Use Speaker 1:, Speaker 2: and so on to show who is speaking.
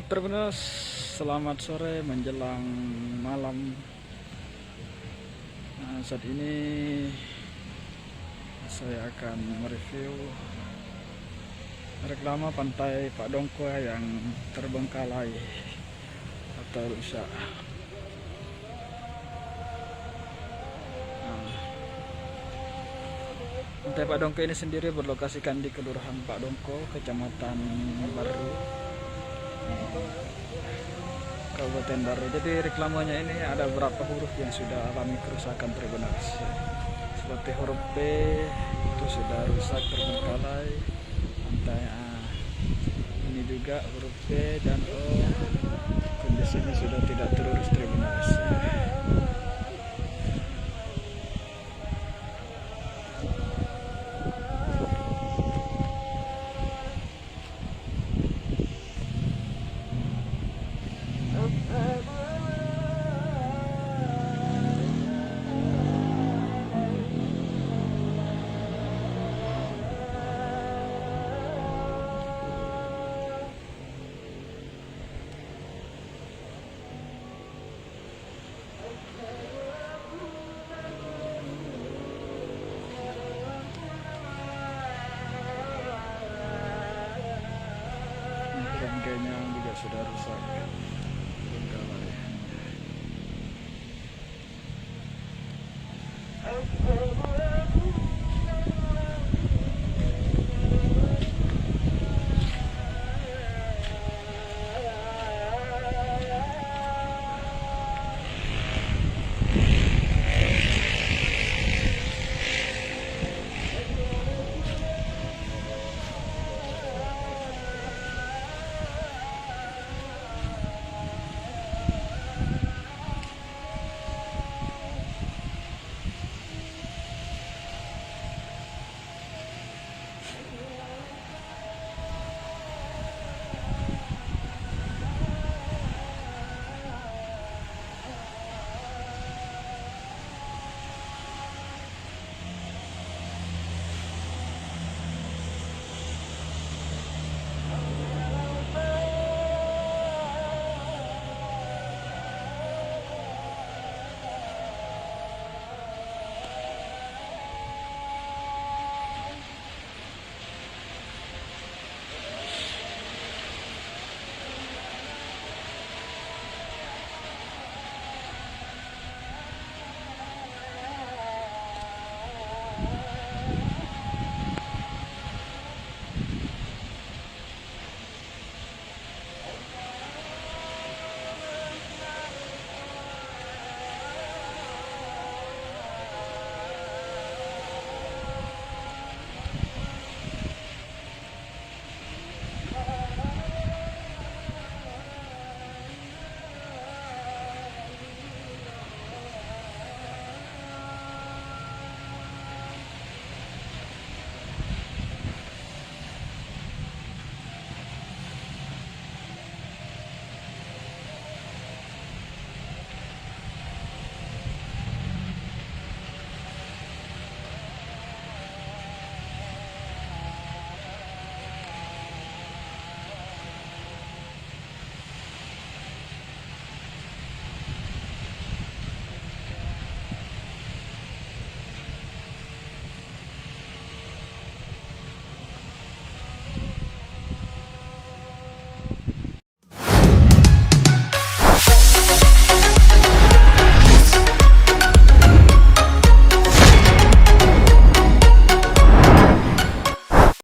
Speaker 1: Terbenus, selamat sore menjelang malam. Saat ini saya akan mereview reklame pantai Pak Dongko yang terbengkalai atau rusak. Pantai Pak Dongko ini sendiri berlokasikan di Kelurahan Pak Dongko, Kecamatan Baru, Kabupaten Baru. Jadi reklamenya ini ada beberapa huruf yang sudah alami kerusakan terbenas. Seperti huruf B itu sudah rusak terbengkalai. Pantai ini juga huruf B dan O kondisinya sudah tidak terurus terbenas. Rangkainya juga sudah rusak.